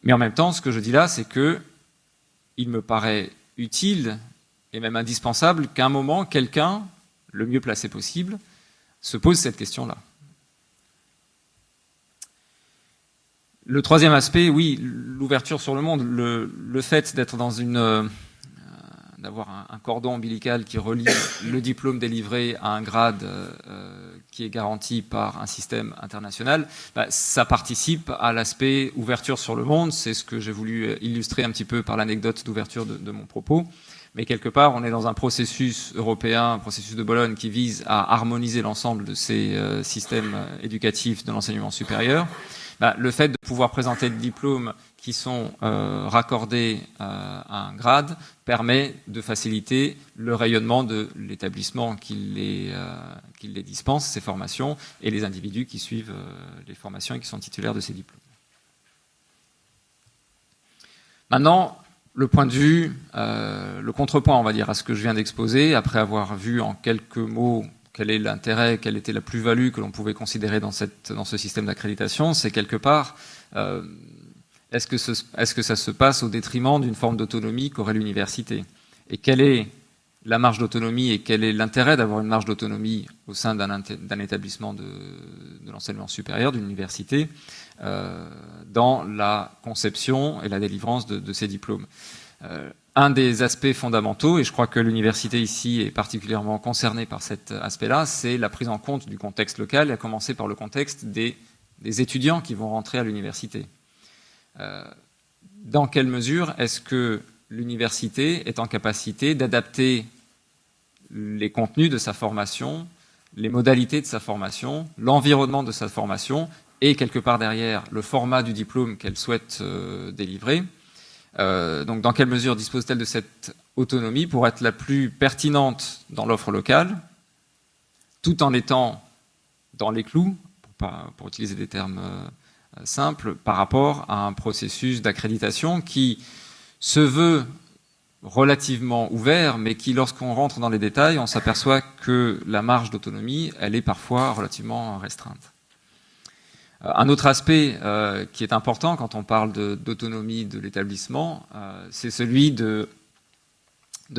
Mais en même temps, ce que je dis là, c'est que il me paraît utile et même indispensable qu'à un moment, quelqu'un, le mieux placé possible, se pose cette question-là. Le troisième aspect, oui, l'ouverture sur le monde, le fait d'être dans d'avoir un cordon ombilical qui relie le diplôme délivré à un grade qui est garanti par un système international, ça participe à l'aspect ouverture sur le monde. C'est ce que j'ai voulu illustrer un petit peu par l'anecdote d'ouverture de mon propos. Mais quelque part, on est dans un processus européen, un processus de Bologne qui vise à harmoniser l'ensemble de ces systèmes éducatifs de l'enseignement supérieur. Le fait de pouvoir présenter des diplômes qui sont raccordés à un grade permet de faciliter le rayonnement de l'établissement qui les dispense, ces formations, et les individus qui suivent les formations et qui sont titulaires de ces diplômes. Maintenant, le point de vue, le contrepoint, on va dire, à ce que je viens d'exposer, après avoir vu en quelques mots quel est l'intérêt, quelle était la plus-value que l'on pouvait considérer dans ce système d'accréditation, c'est quelque part, est-ce que ça se passe au détriment d'une forme d'autonomie qu'aurait l'université? Et quelle est la marge d'autonomie et quel est l'intérêt d'avoir une marge d'autonomie au sein d'un établissement de l'enseignement supérieur, d'une université, dans la conception et la délivrance de ces diplômes. Un des aspects fondamentaux, et je crois que l'université ici est particulièrement concernée par cet aspect-là, c'est la prise en compte du contexte local, et à commencer par le contexte des étudiants qui vont rentrer à l'université. Dans quelle mesure est-ce que l'université est en capacité d'adapter les contenus de sa formation, les modalités de sa formation, l'environnement de sa formation et quelque part derrière le format du diplôme qu'elle souhaite délivrer. Donc dans quelle mesure dispose-t-elle de cette autonomie pour être la plus pertinente dans l'offre locale, tout en étant dans les clous, pour utiliser des termes simples, par rapport à un processus d'accréditation qui se veut relativement ouvert, mais qui, lorsqu'on rentre dans les détails, on s'aperçoit que la marge d'autonomie, elle est parfois relativement restreinte. Un autre aspect qui est important quand on parle d'autonomie de l'établissement, c'est celui de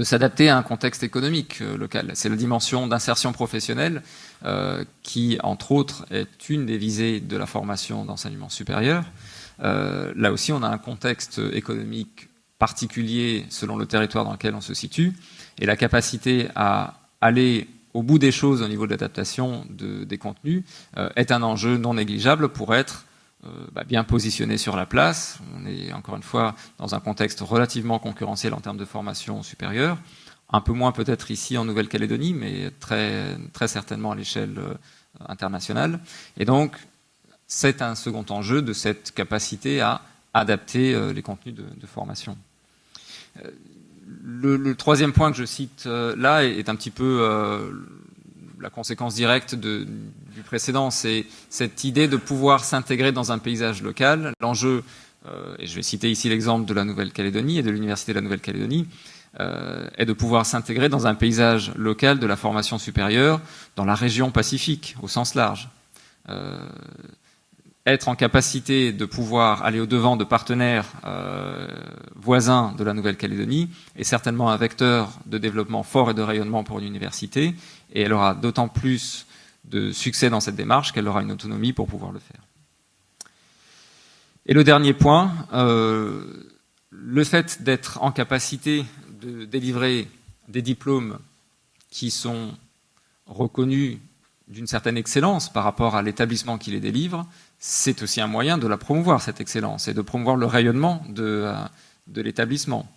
s'adapter à un contexte économique local. C'est la dimension d'insertion professionnelle qui, entre autres, est une des visées de la formation d'enseignement supérieur. Là aussi, on a un contexte économique particulier selon le territoire dans lequel on se situe, et la capacité à aller au bout des choses au niveau de l'adaptation des contenus est un enjeu non négligeable pour être bien positionné sur la place. On est encore une fois dans un contexte relativement concurrentiel en termes de formation supérieure, un peu moins peut-être ici en Nouvelle-Calédonie, mais très, très certainement à l'échelle internationale. Et donc, c'est un second enjeu de cette capacité à adapter les contenus de formation. Le troisième point que je cite là est un petit peu la conséquence directe du précédent, c'est cette idée de pouvoir s'intégrer dans un paysage local. L'enjeu, et je vais citer ici l'exemple de la Nouvelle-Calédonie et de l'Université de la Nouvelle-Calédonie, est de pouvoir s'intégrer dans un paysage local de la formation supérieure dans la région Pacifique, au sens large. Être en capacité de pouvoir aller au-devant de partenaires voisins de la Nouvelle-Calédonie est certainement un vecteur de développement fort et de rayonnement pour une université, et elle aura d'autant plus de succès dans cette démarche qu'elle aura une autonomie pour pouvoir le faire. Et le dernier point, le fait d'être en capacité de délivrer des diplômes qui sont reconnus d'une certaine excellence par rapport à l'établissement qui les délivre, c'est aussi un moyen de la promouvoir, cette excellence, et de promouvoir le rayonnement de l'établissement.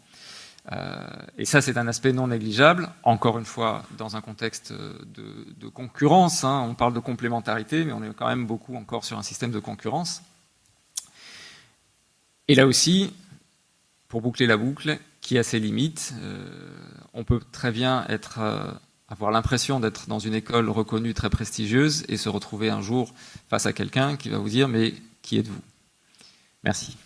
Et ça, c'est un aspect non négligeable, encore une fois, dans un contexte de concurrence. On parle de complémentarité, mais on est quand même beaucoup encore sur un système de concurrence. Et là aussi, pour boucler la boucle, qui a ses limites, on peut très bien avoir l'impression d'être dans une école reconnue très prestigieuse et se retrouver un jour face à quelqu'un qui va vous dire « mais qui êtes-vous » Merci.